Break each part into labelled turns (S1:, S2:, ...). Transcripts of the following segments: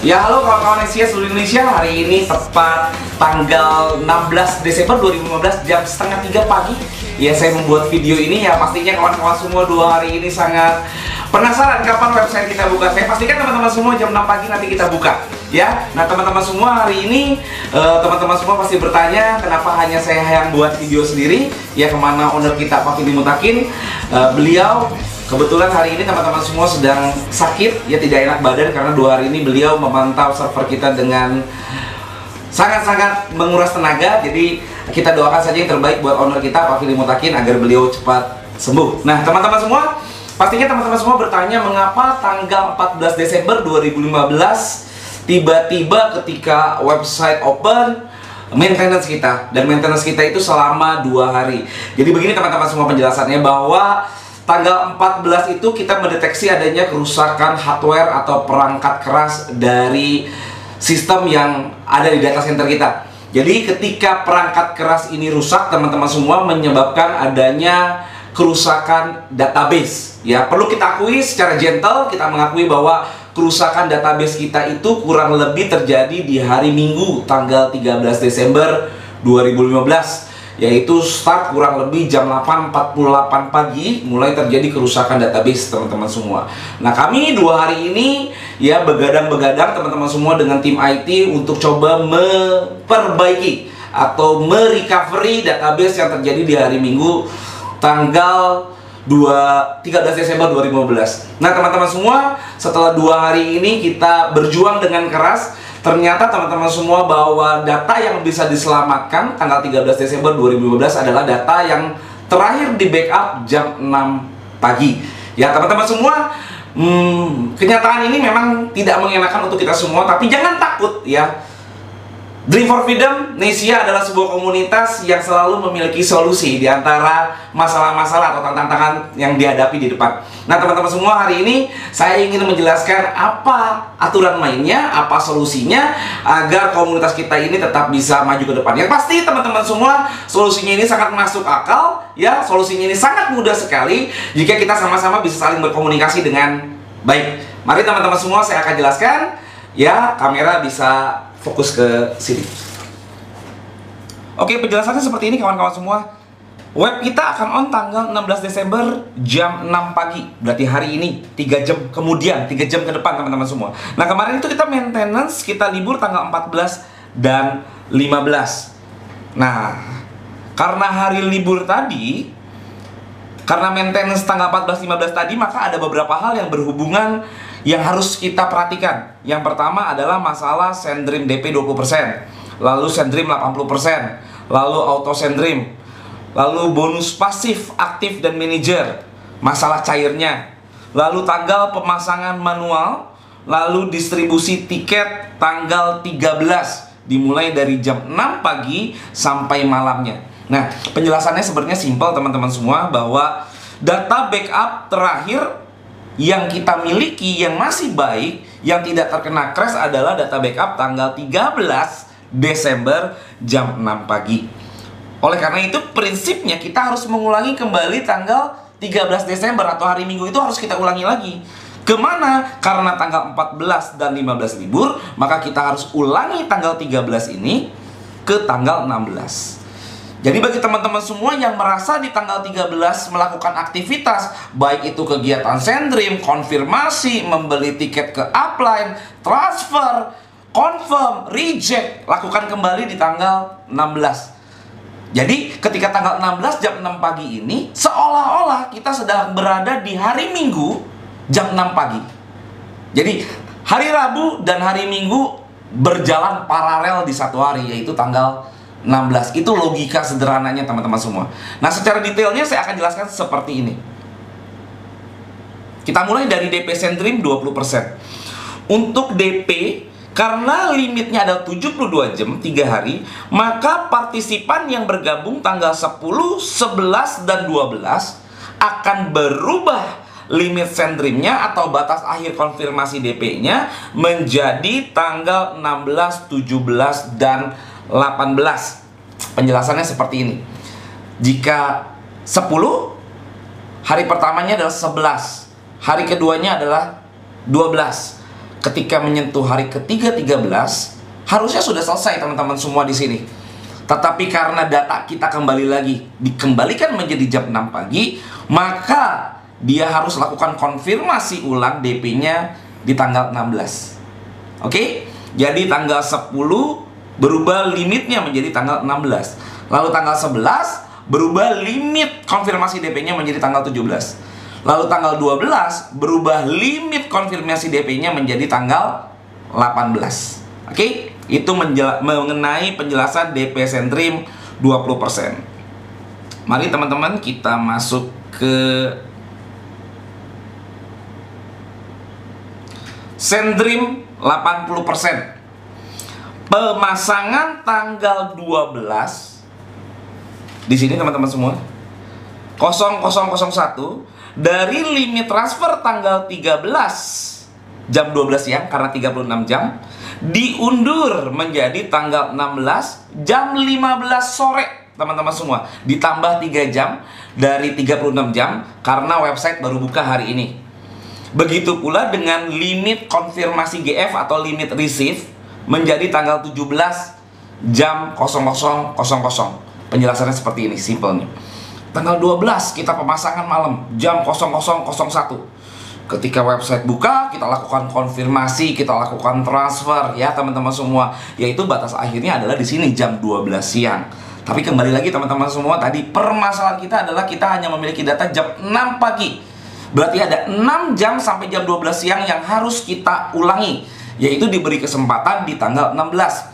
S1: Ya halo kawan-kawan Asia seluruh Indonesia. Hari ini tepat tanggal 16 Desember 2015 jam setengah 3 pagi. Ya saya membuat video ini ya pastinya kawan-kawan semua 2 hari ini sangat penasaran kapan website kita buka. Saya pastikan teman-teman semua jam 6 pagi nanti kita buka ya. Nah teman-teman semua hari ini teman-teman semua pasti bertanya kenapa hanya saya yang buat video sendiri. Ya kemana owner kita Pak Fidi Mutakin, beliau kebetulan hari ini teman-teman semua sedang sakit, ya tidak enak badan karena 2 hari ini beliau memantau server kita dengan sangat-sangat menguras tenaga. Jadi kita doakan saja yang terbaik buat owner kita Pak Fidi Mutakin agar beliau cepat sembuh. Nah teman-teman semua, pastinya teman-teman semua bertanya mengapa tanggal 14 Desember 2015 tiba-tiba ketika website open maintenance kita, dan maintenance kita itu selama 2 hari. Jadi begini teman-teman semua penjelasannya, bahwa tanggal 14 itu kita mendeteksi adanya kerusakan hardware atau perangkat keras dari sistem yang ada di data center kita. Jadi ketika perangkat keras ini rusak teman-teman semua, menyebabkan adanya kerusakan database. Ya, perlu kita akui secara gentle, kita mengakui bahwa kerusakan database kita itu kurang lebih terjadi di hari Minggu tanggal 13 Desember 2015. Yaitu start kurang lebih jam 8.48 pagi mulai terjadi kerusakan database teman-teman semua. Nah kami 2 hari ini ya begadang-begadang teman-teman semua dengan tim IT untuk coba memperbaiki atau merecovery database yang terjadi di hari Minggu tanggal 13 Desember 2015. Nah teman-teman semua, setelah 2 hari ini kita berjuang dengan keras, ternyata teman-teman semua bahwa data yang bisa diselamatkan tanggal 13 Desember 2015 adalah data yang terakhir di backup jam 6 pagi. Ya teman-teman semua, kenyataan ini memang tidak mengenakan untuk kita semua, tapi jangan takut ya. Dream for Freedom Nesia adalah sebuah komunitas yang selalu memiliki solusi di antara masalah-masalah atau tantangan yang dihadapi di depan. Nah teman-teman semua, hari ini saya ingin menjelaskan apa aturan mainnya, apa solusinya agar komunitas kita ini tetap bisa maju ke depan. Yang pasti teman-teman semua, solusinya ini sangat masuk akal ya, solusinya ini sangat mudah sekali jika kita sama-sama bisa saling berkomunikasi dengan baik. Mari teman-teman semua, saya akan jelaskan ya, kamera bisa fokus ke sini. Oke, penjelasannya seperti ini kawan-kawan semua. Web kita akan on tanggal 16 Desember jam 6 pagi. Berarti hari ini 3 jam kemudian, 3 jam ke depan teman-teman semua. Nah kemarin itu kita maintenance, kita libur tanggal 14 dan 15. Nah karena hari libur tadi, karena maintenance tanggal 14-15 tadi, maka ada beberapa hal yang berhubungan yang harus kita perhatikan. Yang pertama adalah masalah SendDream DP 20%, lalu SendDream 80%, lalu auto SendDream, lalu bonus pasif, aktif, dan manager, masalah cairnya, lalu tanggal pemasangan manual, lalu distribusi tiket tanggal 13 dimulai dari jam 6 pagi sampai malamnya. Nah penjelasannya sebenarnya simpel teman-teman semua, bahwa data backup terakhir yang kita miliki yang masih baik, yang tidak terkena crash adalah data backup tanggal 13 Desember jam 6 pagi. Oleh karena itu prinsipnya kita harus mengulangi kembali tanggal 13 Desember atau hari Minggu itu harus kita ulangi lagi. Kemana? Karena tanggal 14 dan 15 libur, maka kita harus ulangi tanggal 13 ini ke tanggal 16. Jadi bagi teman-teman semua yang merasa di tanggal 13 melakukan aktivitas, baik itu kegiatan SendDream, konfirmasi, membeli tiket ke upline, transfer, confirm, reject, lakukan kembali di tanggal 16. Jadi ketika tanggal 16 jam 6 pagi ini, seolah-olah kita sedang berada di hari Minggu jam 6 pagi. Jadi hari Rabu dan hari Minggu berjalan paralel di satu hari, yaitu tanggal 16. Itu logika sederhananya teman-teman semua. Nah secara detailnya saya akan jelaskan seperti ini. Kita mulai dari DP SendDream 20%. Untuk DP, karena limitnya ada 72 jam 3 hari, maka partisipan yang bergabung tanggal 10, 11, dan 12 akan berubah limit SendDream-nya atau batas akhir konfirmasi DP-nya menjadi tanggal 16, 17, dan 18. Penjelasannya seperti ini. Jika 10, hari pertamanya adalah 11, hari keduanya adalah 12, ketika menyentuh hari ketiga 13 harusnya sudah selesai teman-teman semua di sini. Tetapi karena data kita kembali lagi dikembalikan menjadi jam 6 pagi, maka dia harus lakukan konfirmasi ulang DP-nya di tanggal 16. Oke? Jadi tanggal 10 berubah limitnya menjadi tanggal 16. Lalu tanggal 11 berubah limit konfirmasi DP-nya menjadi tanggal 17. Lalu tanggal 12 berubah limit konfirmasi DP-nya menjadi tanggal 18. Oke? Itu mengenai penjelasan DP Sentrim 20%. Mari teman-teman kita masuk ke Sentrim 80%. Pemasangan tanggal 12 di sini teman-teman semua 0001 dari limit transfer tanggal 13 jam 12 siang karena 36 jam diundur menjadi tanggal 16 jam 15 sore teman-teman semua, ditambah 3 jam dari 36 jam karena website baru buka hari ini. Begitu pula dengan limit konfirmasi GF atau limit receive menjadi tanggal 17 jam 00.00. Penjelasannya seperti ini, simple nih. Tanggal 12 kita pemasangan malam jam 00.01. Ketika website buka, kita lakukan konfirmasi, kita lakukan transfer ya teman-teman semua. Yaitu batas akhirnya adalah di sini jam 12 siang. Tapi kembali lagi teman-teman semua, tadi permasalahan kita adalah kita hanya memiliki data jam 6 pagi. Berarti ada 6 jam sampai jam 12 siang yang harus kita ulangi, yaitu diberi kesempatan di tanggal 16.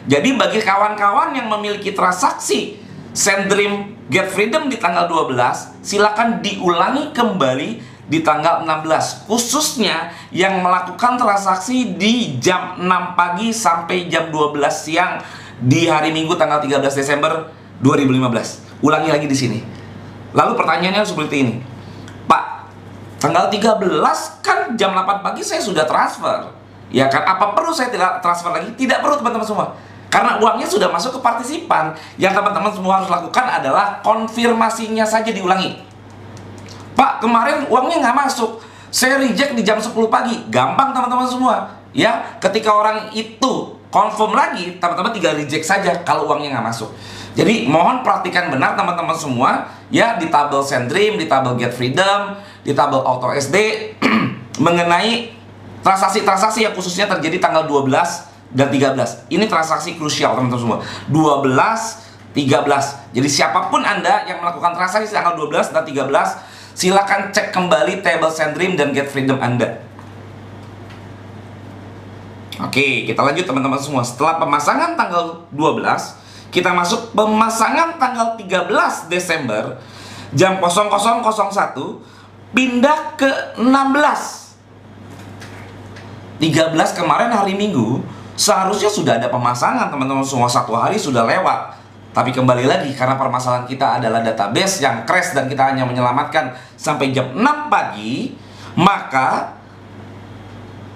S1: Jadi bagi kawan-kawan yang memiliki transaksi Sentrim Get Freedom di tanggal 12, silakan diulangi kembali di tanggal 16. Khususnya yang melakukan transaksi di jam 6 pagi sampai jam 12 siang di hari Minggu tanggal 13 Desember 2015. Ulangi lagi di sini. Lalu pertanyaannya seperti ini. Pak, tanggal 13 kan jam 8 pagi saya sudah transfer. Ya kan, apa perlu saya tidak transfer lagi? Tidak perlu teman-teman semua. Karena uangnya sudah masuk ke partisipan. Yang teman-teman semua harus lakukan adalah konfirmasinya saja diulangi. Pak, kemarin uangnya nggak masuk, saya reject di jam 10 pagi. Gampang teman-teman semua. Ya, ketika orang itu confirm lagi, teman-teman tinggal reject saja kalau uangnya nggak masuk. Jadi mohon perhatikan benar teman-teman semua ya, di tabel Sentrim, di tabel Get Freedom, di tabel Auto SD mengenai transaksi-transaksi yang khususnya terjadi tanggal 12 dan 13. Ini transaksi krusial teman-teman semua. 12, 13. Jadi siapapun Anda yang melakukan transaksi tanggal 12 dan 13, silakan cek kembali tabel Sentrim dan Get Freedom Anda. Oke, kita lanjut teman-teman semua. Setelah pemasangan tanggal 12, kita masuk pemasangan tanggal 13 Desember jam 00.01 pindah ke 16. 13 kemarin hari Minggu seharusnya sudah ada pemasangan teman-teman semua, 1 hari sudah lewat. Tapi kembali lagi karena permasalahan kita adalah database yang crash dan kita hanya menyelamatkan sampai jam 6 pagi, maka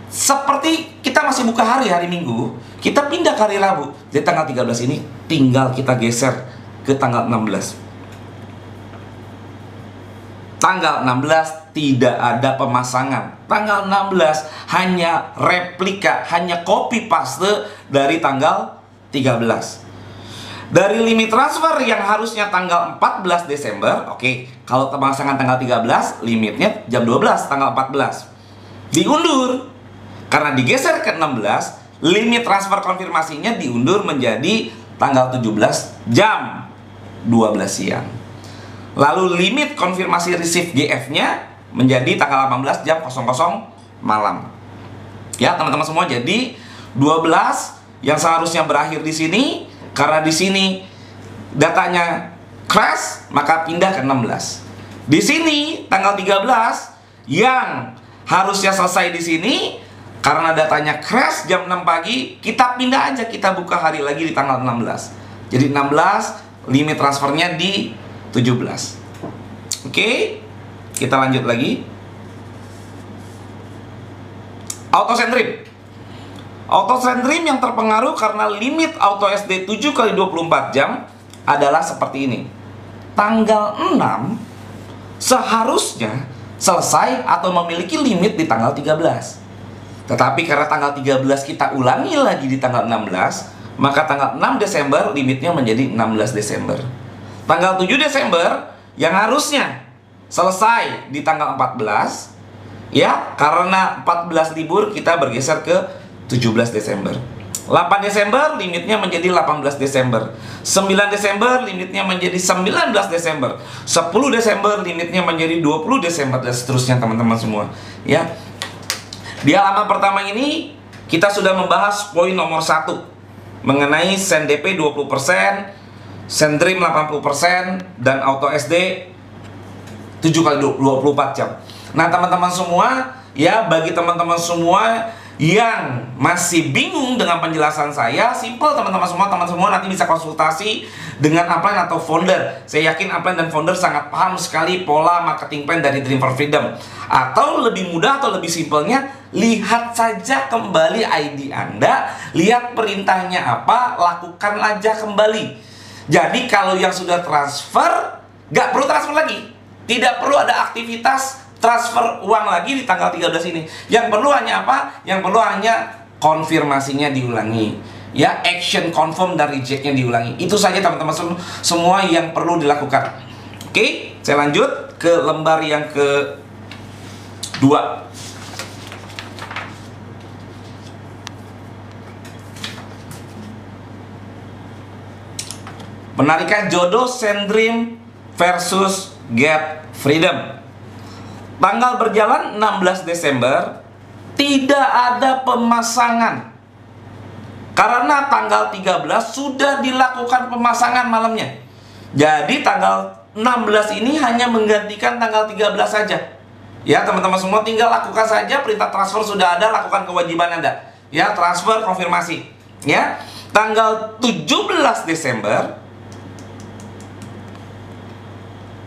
S1: seperti kita masih buka hari Minggu, kita pindah ke hari Rabu. Jadi tanggal 13 ini tinggal kita geser ke tanggal 16. Tanggal 16 tidak ada pemasangan. Tanggal 16 hanya replika, hanya copy paste dari tanggal 13. Dari limit transfer yang harusnya tanggal 14 Desember, oke, kalau pemasangan tanggal 13, limitnya jam 12 tanggal 14. Diundur. Karena digeser ke 16, limit transfer konfirmasinya diundur menjadi tanggal 17 jam 12 siang. Lalu limit konfirmasi receive GF-nya menjadi tanggal 18 jam 00 malam. Ya, teman-teman semua, jadi 12 yang seharusnya berakhir di sini, karena di sini datanya crash, maka pindah ke 16. Di sini tanggal 13 yang harusnya selesai di sini, karena datanya crash jam 6 pagi, kita pindah aja, kita buka hari lagi di tanggal 16. Jadi 16 limit transfernya di 17. Oke, kita lanjut lagi. Auto Sentrim. Auto Sentrim yang terpengaruh karena limit Auto SD 7x24 jam adalah seperti ini. Tanggal 6 seharusnya selesai atau memiliki limit di tanggal 13. Tetapi karena tanggal 13 kita ulangi lagi di tanggal 16, maka tanggal 6 Desember limitnya menjadi 16 Desember. Tanggal 7 Desember yang harusnya selesai di tanggal 14, ya, karena 14 libur kita bergeser ke 17 Desember. 8 Desember limitnya menjadi 18 Desember. 9 Desember limitnya menjadi 19 Desember. 10 Desember limitnya menjadi 20 Desember dan seterusnya teman-teman semua, ya. Di halaman pertama ini kita sudah membahas poin nomor 1 mengenai SendDP 20%, SendDream 80%, dan Auto SD 7 kali 24 jam. Nah teman-teman semua, ya, bagi teman-teman semua yang masih bingung dengan penjelasan saya, simple teman-teman semua nanti bisa konsultasi dengan upline atau founder. Saya yakin upline dan founder sangat paham sekali pola marketing plan dari Dream for Freedom. Atau lebih mudah atau lebih simpelnya, lihat saja kembali ID Anda, lihat perintahnya apa, lakukan aja kembali. Jadi kalau yang sudah transfer, nggak perlu transfer lagi, tidak perlu ada aktivitas transfer uang lagi di tanggal 13 ini. Yang perlu hanya apa? Yang perlu hanya konfirmasinya diulangi, ya, action confirm dan rejectnya diulangi. Itu saja teman-teman semua yang perlu dilakukan. Oke, saya lanjut ke lembar yang kedua. Penarikan jodoh SendDream versus Get Freedom. Tanggal berjalan 16 Desember, tidak ada pemasangan. Karena tanggal 13 sudah dilakukan pemasangan malamnya. Jadi tanggal 16 ini hanya menggantikan tanggal 13 saja. Ya teman-teman semua, tinggal lakukan saja, perintah transfer sudah ada, lakukan kewajiban Anda. Ya, transfer konfirmasi. Ya, tanggal 17 Desember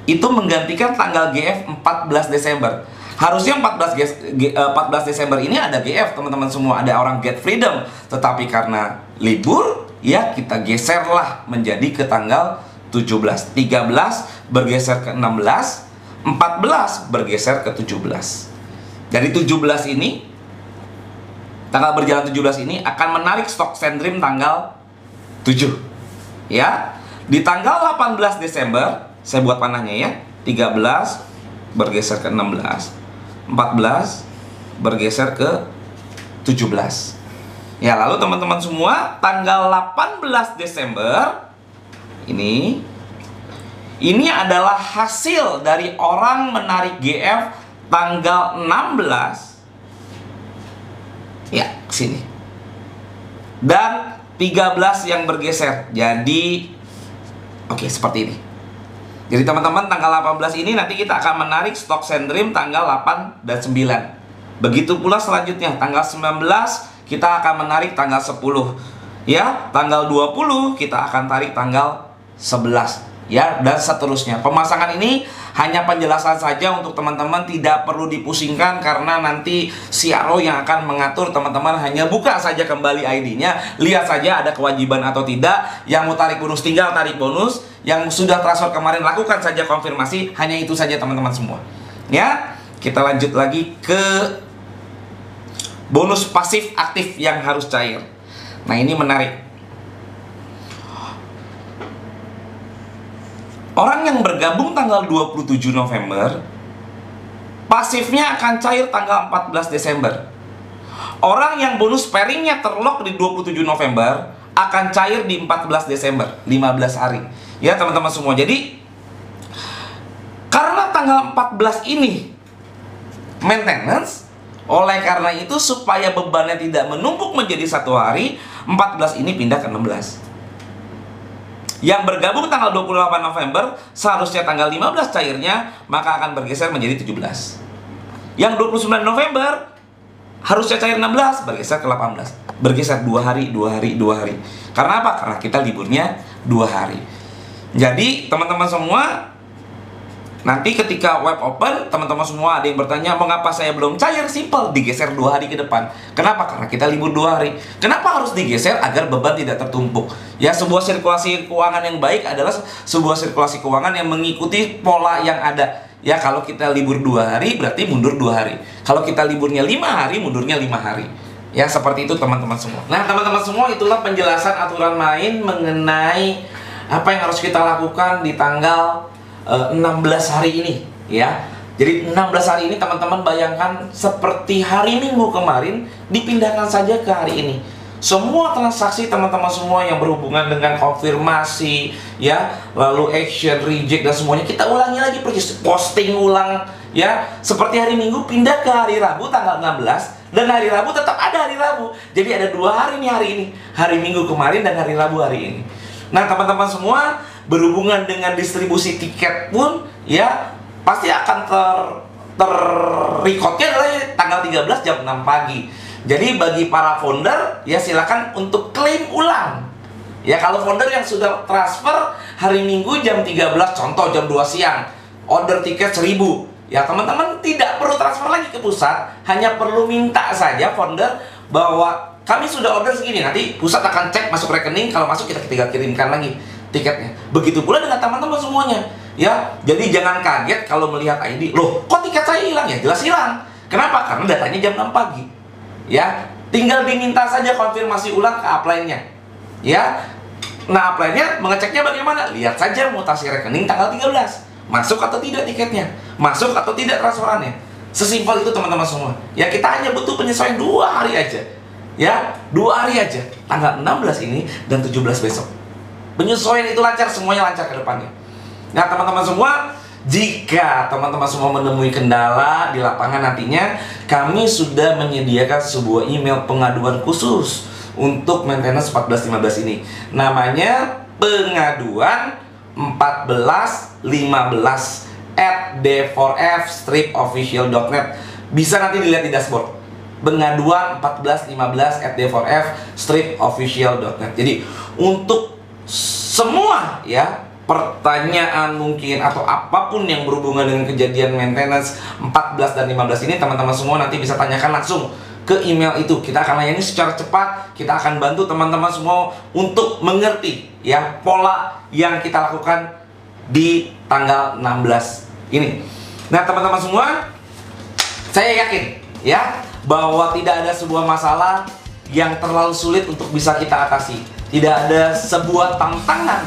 S1: itu menggantikan tanggal GF 14 Desember. Harusnya 14 Desember ini ada GF teman-teman semua, ada orang Get Freedom. Tetapi karena libur, ya kita geserlah menjadi ke tanggal 17. 13 bergeser ke 16, 14 bergeser ke 17. Dari 17 ini, tanggal berjalan 17 ini akan menarik stok SendDream tanggal 7. Ya, di tanggal 18 Desember saya buat panahnya ya, 13 bergeser ke 16, 14 bergeser ke 17. Ya, lalu teman-teman semua, tanggal 18 Desember ini adalah hasil dari orang menarik GF tanggal 16. Ya, sini. Dan 13 yang bergeser. Jadi oke, seperti ini. Jadi teman-teman, tanggal 18 ini nanti kita akan menarik stok SendDream tanggal 8 dan 9. Begitu pula selanjutnya, tanggal 19 kita akan menarik tanggal 10. Ya, tanggal 20 kita akan tarik tanggal 11. Ya, dan seterusnya. Pemasangan ini hanya penjelasan saja untuk teman-teman, tidak perlu dipusingkan karena nanti CRO yang akan mengatur. Teman-teman hanya buka saja kembali ID-nya, lihat saja ada kewajiban atau tidak. Yang mau tarik bonus tinggal tarik bonus, yang sudah transfer kemarin lakukan saja konfirmasi. Hanya itu saja teman-teman semua. Ya, kita lanjut lagi ke bonus pasif aktif yang harus cair. Nah, ini menarik. Orang yang bergabung tanggal 27 November, pasifnya akan cair tanggal 14 Desember. Orang yang bonus pairingnya terlock di 27 November akan cair di 14 Desember, 15 hari. Ya teman-teman semua, jadi karena tanggal 14 ini maintenance, oleh karena itu supaya bebannya tidak menumpuk menjadi satu hari, 14 ini pindah ke 16. Yang bergabung tanggal 28 November seharusnya tanggal 15 cairnya, maka akan bergeser menjadi 17. Yang 29 November harusnya cair 16, bergeser ke 18. Bergeser 2 hari, 2 hari, 2 hari. Karena apa? Karena kita liburnya 2 hari. Jadi teman-teman semua, nanti ketika web open, teman-teman semua ada yang bertanya, mengapa saya belum cair? Simple, digeser 2 hari ke depan. Kenapa? Karena kita libur 2 hari. Kenapa harus digeser? Agar beban tidak tertumpuk. Ya, sebuah sirkulasi keuangan yang baik adalah sebuah sirkulasi keuangan yang mengikuti pola yang ada. Ya, kalau kita libur 2 hari, berarti mundur 2 hari. Kalau kita liburnya 5 hari, mundurnya 5 hari. Ya, seperti itu teman-teman semua. Nah, teman-teman semua, itulah penjelasan aturan main mengenai apa yang harus kita lakukan di tanggal 16 hari ini. Ya, jadi 16 hari ini teman-teman bayangkan seperti hari Minggu kemarin, dipindahkan saja ke hari ini. Semua transaksi teman-teman semua yang berhubungan dengan konfirmasi, ya, lalu action, reject dan semuanya kita ulangi lagi, posting ulang, ya, seperti hari Minggu pindah ke hari Rabu tanggal 16 dan hari Rabu tetap ada hari Rabu. Jadi ada 2 hari nih hari ini, hari Minggu kemarin dan hari Rabu hari ini. Nah, teman-teman semua, berhubungan dengan distribusi tiket pun, ya, pasti akan recordnya adalah tanggal 13 jam 6 pagi. Jadi bagi para founder, ya silakan untuk klaim ulang. Ya, kalau founder yang sudah transfer hari Minggu jam 13, contoh jam 2 siang, order tiket 1000. Ya, teman-teman tidak perlu transfer lagi ke pusat, hanya perlu minta saja founder bahwa kami sudah order segini. Nanti pusat akan cek masuk rekening, kalau masuk kita tinggal kirimkan lagi tiketnya. Begitu pula dengan teman-teman semuanya. Ya, jadi jangan kaget kalau melihat ID, loh, kok tiket saya hilang? Ya, jelas hilang. Kenapa? Karena datanya jam 6 pagi. Ya, tinggal diminta saja konfirmasi ulang ke upline-nya. Ya. Nah, upline-nya mengeceknya bagaimana? Lihat saja mutasi rekening tanggal 13. Masuk atau tidak tiketnya? Masuk atau tidak transferannya? Sesimpel itu teman-teman semua. Ya, kita hanya butuh penyesuaian 2 hari aja. Ya, 2 hari aja. Tanggal 16 ini dan 17 besok. Penyesuaian itu lancar, semuanya lancar ke depannya. Nah, teman-teman semua, jika teman-teman semua menemui kendala di lapangan nantinya, kami sudah menyediakan sebuah email pengaduan khusus untuk maintenance 1415 ini. Namanya pengaduan 1415 @d4f-official.net. Bisa nanti dilihat di dashboard. Pengaduan 1415 @d4f-official.net. Jadi untuk semua, ya, pertanyaan mungkin atau apapun yang berhubungan dengan kejadian maintenance 14 dan 15 ini, teman-teman semua nanti bisa tanyakan langsung ke email itu. Kita akan layani secara cepat. Kita akan bantu teman-teman semua untuk mengerti, ya, pola yang kita lakukan di tanggal 16 ini. Nah, teman-teman semua, saya yakin, ya, bahwa tidak ada sebuah masalah yang terlalu sulit untuk bisa kita atasi. Tidak ada sebuah tantangan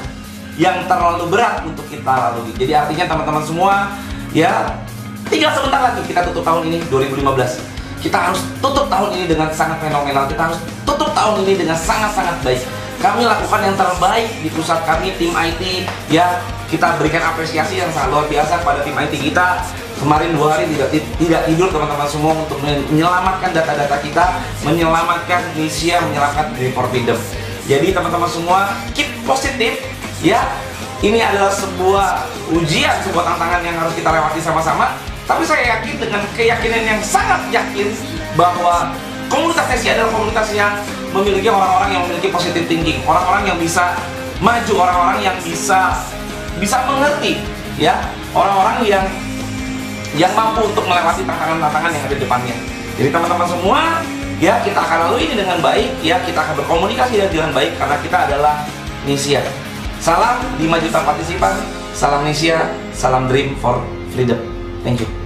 S1: yang terlalu berat untuk kita lalui. Jadi artinya teman-teman semua, ya, tinggal sebentar lagi kita tutup tahun ini 2015. Kita harus tutup tahun ini dengan sangat fenomenal. Kita harus tutup tahun ini dengan sangat-sangat baik. Kami lakukan yang terbaik di pusat kami, tim IT, ya. Kita berikan apresiasi yang sangat luar biasa kepada tim IT kita. Kemarin 2 hari tidak tidur teman-teman semua untuk menyelamatkan data-data kita, menyelamatkan Indonesia, menyelamatkan Report Freedom. Jadi teman-teman semua, keep positif. Ya, ini adalah sebuah ujian, sebuah tantangan yang harus kita lewati sama-sama. Tapi saya yakin dengan keyakinan yang sangat yakin bahwa komunitas Nesi adalah komunitas yang memiliki orang-orang yang memiliki positive thinking, orang-orang yang bisa maju, orang-orang yang bisa mengerti, ya, orang-orang yang mampu untuk melewati tantangan-tantangan yang ada di depannya. Jadi teman-teman semua, ya, kita akan lalui ini dengan baik, ya, kita akan berkomunikasi dengan baik karena kita adalah Indonesia. Salam 5 juta partisipan, salam Indonesia, salam Dream for Freedom. Thank you.